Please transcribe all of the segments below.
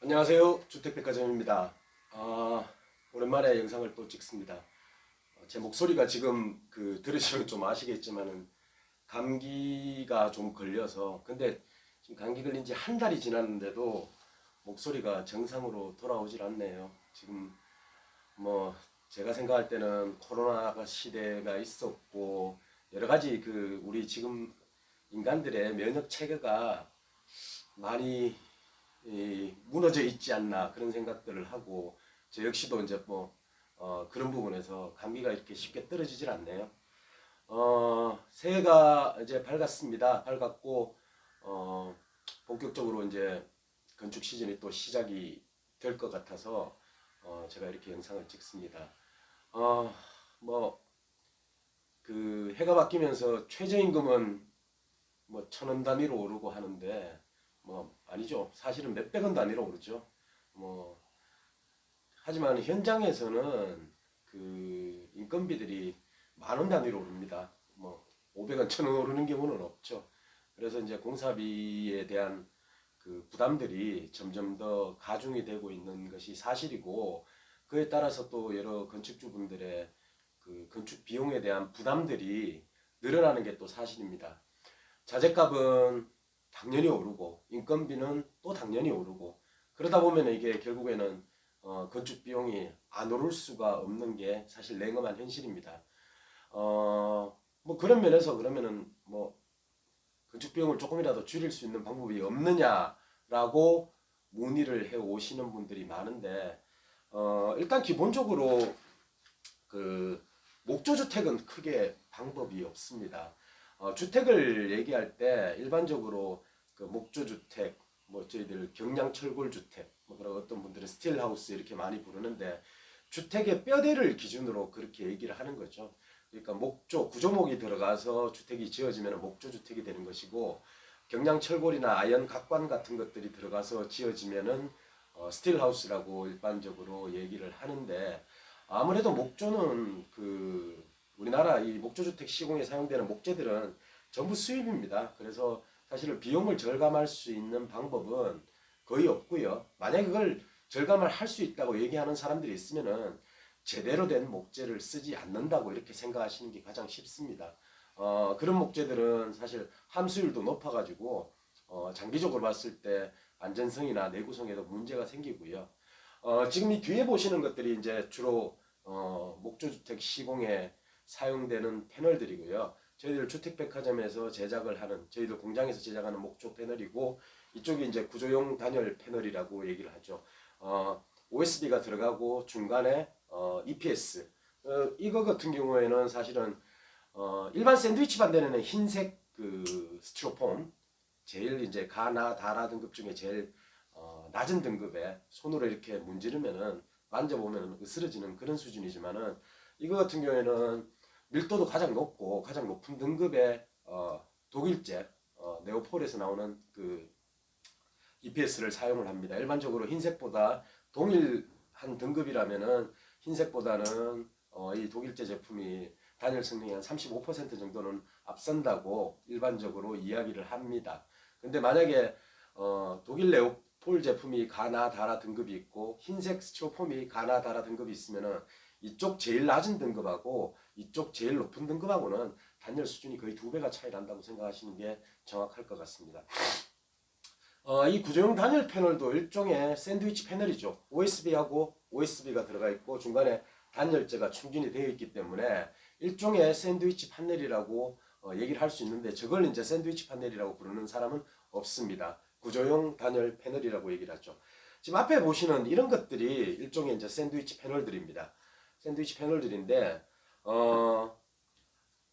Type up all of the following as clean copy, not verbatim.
안녕하세요. 주택백화점입니다. 오랜만에 영상을 또 찍습니다. 제 목소리가 지금 들으시면 좀 아시겠지만은 감기가 좀 걸려서, 근데 지금 감기 걸린 지 한 달이 지났는데도 목소리가 정상으로 돌아오질 않네요. 지금 뭐 제가 생각할 때는 코로나 시대가 있었고 여러 가지 우리 지금 인간들의 면역 체계가 많이 무너져 있지 않나 그런 생각들을 하고, 저 역시도 이제 그런 부분에서 감기가 이렇게 쉽게 떨어지질 않네요. 새해가 이제 밝았습니다. 밝았고 본격적으로 이제 건축 시즌이 또 시작이 될 것 같아서 제가 이렇게 영상을 찍습니다. 어, 뭐 해가 바뀌면서 최저임금은 뭐 1,000원 단위로 오르고 하는데, 뭐 아니죠. 사실은 몇백 원 단위로 오르죠. 뭐 하지만 현장에서는 인건비들이 10,000원 단위로 오릅니다. 뭐 500원, 1,000원 오르는 경우는 없죠. 그래서 이제 공사비에 대한 부담들이 점점 더 가중이 되고 있는 것이 사실이고, 그에 따라서 또 여러 건축주분들의 건축 비용에 대한 부담들이 늘어나는 게 또 사실입니다. 자재값은 당연히 오르고 인건비는 또 당연히 오르고, 그러다 보면 이게 결국에는 건축 비용이 안 오를 수가 없는 게 사실 냉엄한 현실입니다. 뭐 그런 면에서 그러면은 뭐 건축 비용을 조금이라도 줄일 수 있는 방법이 없느냐라고 문의를 해 오시는 분들이 많은데, 일단 기본적으로 목조주택은 크게 방법이 없습니다. 주택을 얘기할 때 일반적으로 목조주택, 뭐 저희들 경량철골주택, 뭐 그런 어떤 분들은 스틸하우스 이렇게 많이 부르는데, 주택의 뼈대를 기준으로 그렇게 얘기를 하는 거죠. 그러니까 목조, 구조목이 들어가서 주택이 지어지면 목조주택이 되는 것이고, 경량철골이나 아연 각관 같은 것들이 들어가서 지어지면은 스틸하우스라고 일반적으로 얘기를 하는데, 아무래도 목조는 우리나라 이 목조주택 시공에 사용되는 목재들은 전부 수입입니다. 그래서 사실은 비용을 절감할 수 있는 방법은 거의 없고요. 만약에 그걸 절감을 할 수 있다고 얘기하는 사람들이 있으면은 제대로 된 목재를 쓰지 않는다고 이렇게 생각하시는 게 가장 쉽습니다. 그런 목재들은 사실 함수율도 높아가지고 장기적으로 봤을 때 안전성이나 내구성에도 문제가 생기고요. 지금 이 뒤에 보시는 것들이 이제 주로 목조주택 시공에 사용되는 패널들이고요. 저희들 주택백화점에서 제작을 하는, 저희들 공장에서 제작하는 목조 패널이고, 이쪽이 이제 구조용 단열 패널이라고 얘기를 하죠. OSB가 들어가고 중간에 EPS. 이거 같은 경우에는 사실은 일반 샌드위치 반대에는 흰색 스티로폼, 제일 이제 가나 다라 등급 중에 제일 낮은 등급에 손으로 이렇게 문지르면은 만져보면 으스러지는 그런 수준이지만은, 이거 같은 경우에는 밀도도 가장 높고 가장 높은 등급의 독일제 네오폴에서 나오는 EPS를 사용을 합니다. 일반적으로 흰색보다 동일한 등급이라면은 흰색보다는 이 독일제 제품이 단열 성능이 한 35% 정도는 앞선다고 일반적으로 이야기를 합니다. 근데 만약에 독일 네오폴 제품이 가나 다라 등급이 있고 흰색 스티로폼이 가나 다라 등급이 있으면은 이쪽 제일 낮은 등급하고 이쪽 제일 높은 등급하고는 단열 수준이 거의 2배가 차이 난다고 생각하시는 게 정확할 것 같습니다. 이 구조용 단열 패널도 일종의 샌드위치 패널이죠. OSB하고 OSB가 들어가 있고 중간에 단열재가 충전이 되어 있기 때문에 일종의 샌드위치 판넬이라고 얘기를 할 수 있는데, 저걸 이제 샌드위치 판넬이라고 부르는 사람은 없습니다. 구조용 단열 패널이라고 얘기를 하죠. 지금 앞에 보시는 이런 것들이 일종의 이제 샌드위치 패널들입니다. 샌드위치 패널들인데,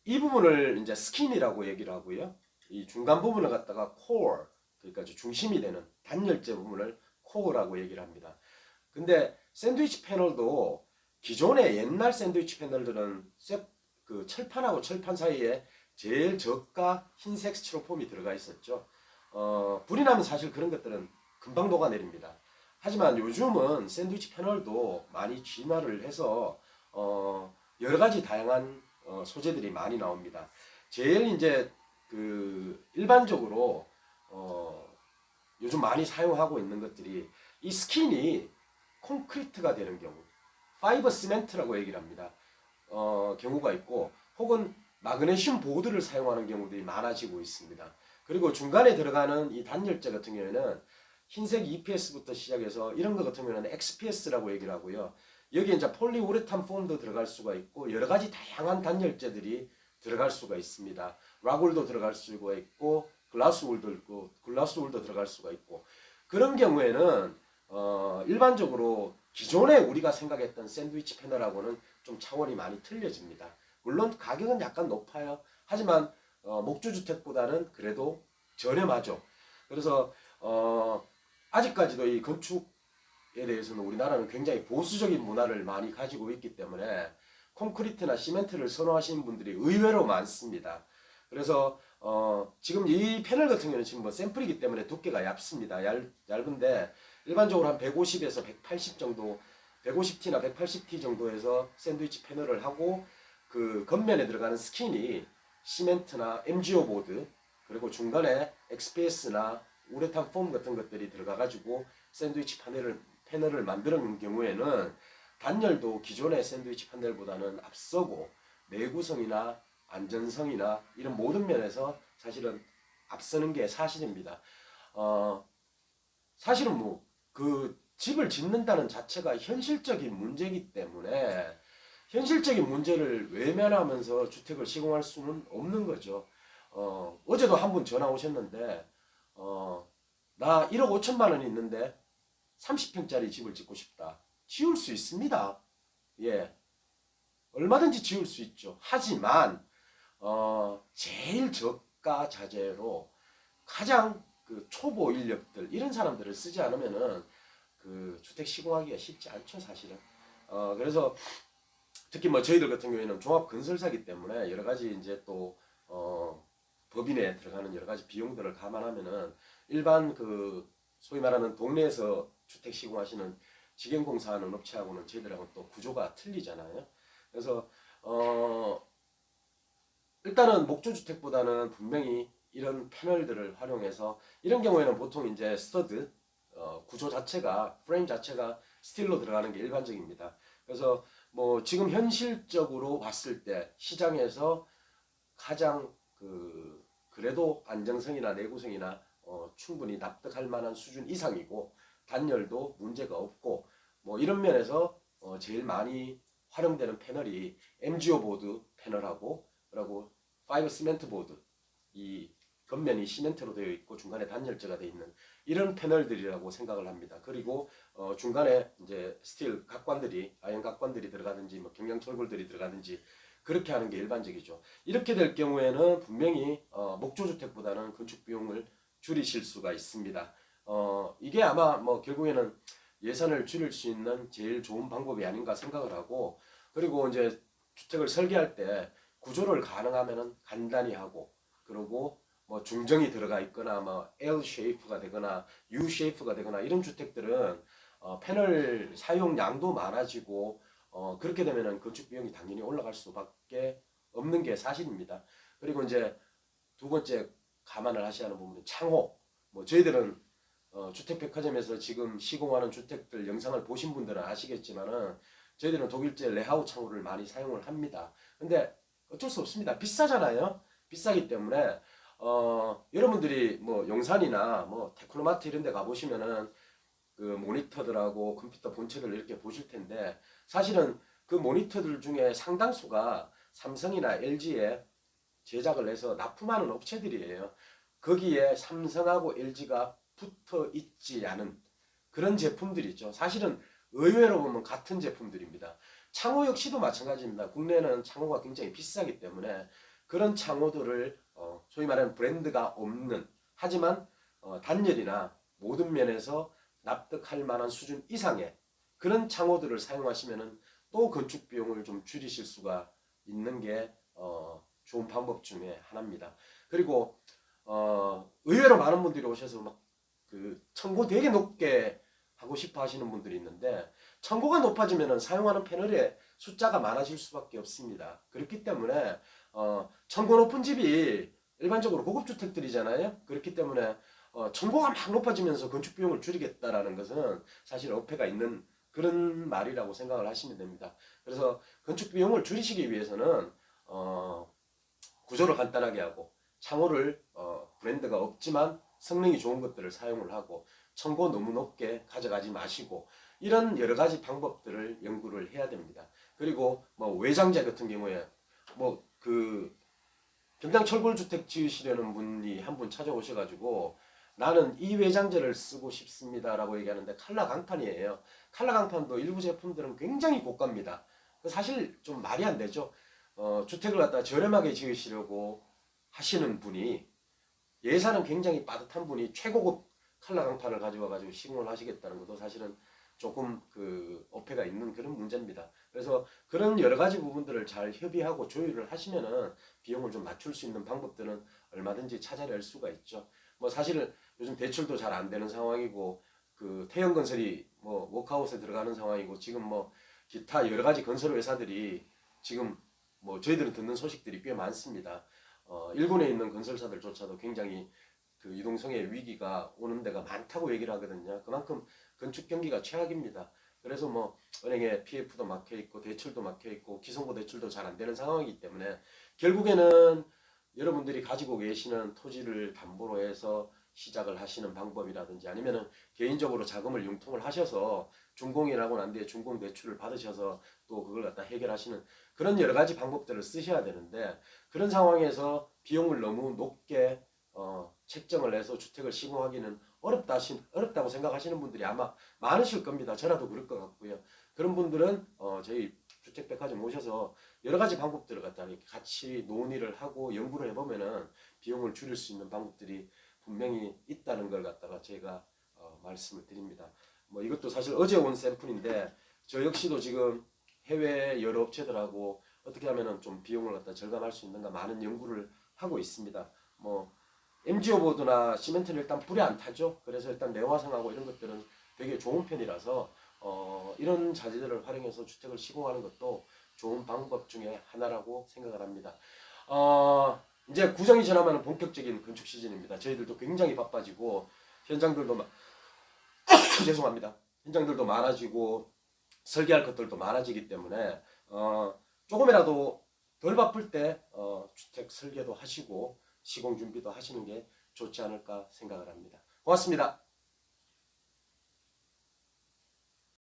이 부분을 이제 스킨이라고 얘기를 하고요. 이 중간 부분을 갖다가 코어, 그러니까 중심이 되는 단열재 부분을 코어라고 얘기를 합니다. 근데 샌드위치 패널도 기존의 옛날 샌드위치 패널들은 철판하고 철판 사이에 제일 저가 흰색 스티로폼이 들어가 있었죠. 불이 나면 사실 그런 것들은 금방 녹아내립니다. 하지만 요즘은 샌드위치 패널도 많이 진화를 해서 여러 가지 다양한 소재들이 많이 나옵니다. 제일 이제 일반적으로 요즘 많이 사용하고 있는 것들이 이 스킨이 콘크리트가 되는 경우, 파이버 시멘트라고 얘기를 합니다. 경우가 있고, 혹은 마그네슘 보드를 사용하는 경우들이 많아지고 있습니다. 그리고 중간에 들어가는 이 단열재 같은 경우에는 흰색 EPS부터 시작해서 이런 것 같은 경우는 XPS라고 얘기를 하고요. 여기에 이제 폴리우레탄 폼도 들어갈 수가 있고 여러 가지 다양한 단열재들이 들어갈 수가 있습니다. 락울도 들어갈 수가 있고 글라스울도 들어갈 수가 있고 그런 경우에는 일반적으로 기존에 우리가 생각했던 샌드위치 패널하고는 좀 차원이 많이 틀려집니다. 물론 가격은 약간 높아요. 하지만 목조주택보다는 그래도 저렴하죠. 그래서 아직까지도 이 건축에 대해서는 우리나라는 굉장히 보수적인 문화를 많이 가지고 있기 때문에 콘크리트나 시멘트를 선호하시는 분들이 의외로 많습니다. 그래서 지금 이 패널 같은 경우는 지금 뭐 샘플이기 때문에 두께가 얇습니다. 얇은데 일반적으로 한 150에서 180 정도, 150T나 180T 정도에서 샌드위치 패널을 하고 그 겉면에 들어가는 스킨이 시멘트나 MGO 보드 그리고 중간에 XPS나 우레탄 폼 같은 것들이 들어가가지고 샌드위치 패널을 만드는 경우에는 단열도 기존의 샌드위치 패널보다는 앞서고 내구성이나 안전성이나 이런 모든 면에서 사실은 앞서는 게 사실입니다. 사실은 뭐 그 집을 짓는다는 자체가 현실적인 문제이기 때문에 현실적인 문제를 외면하면서 주택을 시공할 수는 없는 거죠. 어제도 한 분 전화 오셨는데 나 1억 5천만 원이 있는데 30평짜리 집을 짓고 싶다. 지을 수 있습니다. 예, 얼마든지 지을 수 있죠. 하지만 제일 저가 자재로 가장 그 초보 인력들 이런 사람들을 쓰지 않으면은 그 주택 시공하기가 쉽지 않죠, 사실은. 그래서 특히 뭐 저희들 같은 경우에는 종합 건설사기 때문에 여러 가지 이제 또 법인에 들어가는 여러 가지 비용들을 감안하면은 일반 그 소위 말하는 동네에서 주택 시공하시는 직영공사하는 업체하고는 저희들하고는 또 구조가 틀리잖아요. 그래서 일단은 목조주택보다는 분명히 이런 패널들을 활용해서 이런 경우에는 보통 이제 스터드 구조 자체가 프레임 자체가 스틸로 들어가는 게 일반적입니다. 그래서 뭐 지금 현실적으로 봤을 때 시장에서 가장 그래도 안정성이나 내구성이나 충분히 납득할 만한 수준 이상이고 단열도 문제가 없고 뭐 이런 면에서 제일 많이 활용되는 패널이 MGO 보드 패널하고 그리고 파이버 시멘트 보드 이 겉면이 시멘트로 되어 있고 중간에 단열재가 되어 있는 이런 패널들이라고 생각을 합니다. 그리고 중간에 이제 스틸 각관들이 아연 각관들이 들어가든지 뭐 경량철골들이 들어가든지 그렇게 하는 게 일반적이죠. 이렇게 될 경우에는 분명히 목조주택보다는 건축 비용을 줄이실 수가 있습니다. 이게 아마 뭐 결국에는 예산을 줄일 수 있는 제일 좋은 방법이 아닌가 생각을 하고 그리고 이제 주택을 설계할 때 구조를 가능하면은 간단히 하고 그리고 뭐 중정이 들어가 있거나 뭐 L 쉐이프가 되거나 U 쉐이프가 되거나 이런 주택들은 패널 사용량도 많아지고 그렇게 되면은 건축 비용이 당연히 올라갈 수밖에 없는 게 사실입니다. 그리고 이제 두 번째 감안을 하셔야 하는 부분은 창호. 뭐 저희들은 주택백화점에서 지금 시공하는 주택들 영상을 보신 분들은 아시겠지만은 저희들은 독일제 레하우 창호를 많이 사용을 합니다. 근데 어쩔 수 없습니다. 비싸잖아요. 비싸기 때문에 여러분들이 뭐 용산이나 뭐 테크노마트 이런 데 가보시면은 그 모니터들하고 컴퓨터 본체들 이렇게 보실 텐데 사실은 그 모니터들 중에 상당수가 삼성이나 LG에 제작을 해서 납품하는 업체들이에요. 거기에 삼성하고 LG가 붙어 있지 않은 그런 제품들이죠. 사실은 의외로 보면 같은 제품들입니다. 창호 역시도 마찬가지입니다. 국내는 창호가 굉장히 비싸기 때문에 그런 창호들을 소위 말하는 브랜드가 없는 하지만 단열이나 모든 면에서 납득할 만한 수준 이상의 그런 창호들을 사용하시면은 또 건축 비용을 좀 줄이실 수가 있는 게 좋은 방법 중에 하나입니다. 그리고 의외로 많은 분들이 오셔서 막 그 청고 되게 높게 하고 싶어 하시는 분들이 있는데 청고가 높아지면 사용하는 패널의 숫자가 많아질 수밖에 없습니다. 그렇기 때문에 청고 높은 집이 일반적으로 고급 주택들이잖아요. 그렇기 때문에 첨보가 막 높아지면서 건축 비용을 줄이겠다라는 것은 사실 어폐가 있는 그런 말이라고 생각을 하시면 됩니다. 그래서 건축 비용을 줄이시기 위해서는 구조를 간단하게 하고 창호를 브랜드가 없지만 성능이 좋은 것들을 사용을 하고 첨고 너무 높게 가져가지 마시고 이런 여러 가지 방법들을 연구를 해야 됩니다. 그리고 뭐 외장재 같은 경우에 뭐 그 경량 철골 주택 지으시려는 분이 한 분 찾아오셔가지고 나는 이 외장재를 쓰고 싶습니다라고 얘기하는데 칼라 강판이에요. 칼라 강판도 일부 제품들은 굉장히 고가입니다. 사실 좀 말이 안 되죠. 주택을 갖다 저렴하게 지으시려고 하시는 분이 예산은 굉장히 빠듯한 분이 최고급 칼라 강판을 가져와 가지고 시공을 하시겠다는 것도 사실은 조금 그 어폐가 있는 그런 문제입니다. 그래서 그런 여러 가지 부분들을 잘 협의하고 조율을 하시면은 비용을 좀 낮출 수 있는 방법들은 얼마든지 찾아낼 수가 있죠. 뭐 사실은 요즘 대출도 잘 안 되는 상황이고 그 태형 건설이 뭐 워크아웃에 들어가는 상황이고 지금 뭐 기타 여러 가지 건설 회사들이 지금 뭐 저희들은 듣는 소식들이 꽤 많습니다. 일본에 있는 건설사들조차도 굉장히 그 유동성의 위기가 오는 데가 많다고 얘기를 하거든요. 그만큼 건축 경기가 최악입니다. 그래서 뭐 은행에 PF도 막혀 있고 대출도 막혀 있고 기성보 대출도 잘 안 되는 상황이기 때문에 결국에는 여러분들이 가지고 계시는 토지를 담보로 해서 시작을 하시는 방법이라든지 아니면은 개인적으로 자금을 융통을 하셔서 준공이라고 난 뒤에 준공 대출을 받으셔서 또 그걸 갖다 해결하시는 그런 여러 가지 방법들을 쓰셔야 되는데 그런 상황에서 비용을 너무 높게 책정을 해서 주택을 시공하기는 어렵다고 생각하시는 분들이 아마 많으실 겁니다. 저라도 그럴 것 같고요. 그런 분들은 저희 주택백화점 오셔서 여러 가지 방법들을 갖다 이렇게 같이 논의를 하고 연구를 해보면은 비용을 줄일 수 있는 방법들이 분명히 있다는 걸 갖다가 제가 말씀을 드립니다. 뭐 이것도 사실 어제 온 샘플인데 저 역시도 지금 해외 여러 업체들하고 어떻게 하면은 좀 비용을 갖다 절감할 수 있는가 많은 연구를 하고 있습니다. 뭐 MGO 보드나 시멘트는 일단 불에 안 타죠. 그래서 일단 내화성하고 이런 것들은 되게 좋은 편이라서 이런 자재들을 활용해서 주택을 시공하는 것도 좋은 방법 중에 하나라고 생각을 합니다. 이제 구정이 지나면 본격적인 건축 시즌입니다. 저희들도 굉장히 바빠지고 현장들도 죄송합니다. 현장들도 많아지고 설계할 것들도 많아지기 때문에 조금이라도 덜 바쁠 때 주택 설계도 하시고 시공 준비도 하시는 게 좋지 않을까 생각을 합니다. 고맙습니다.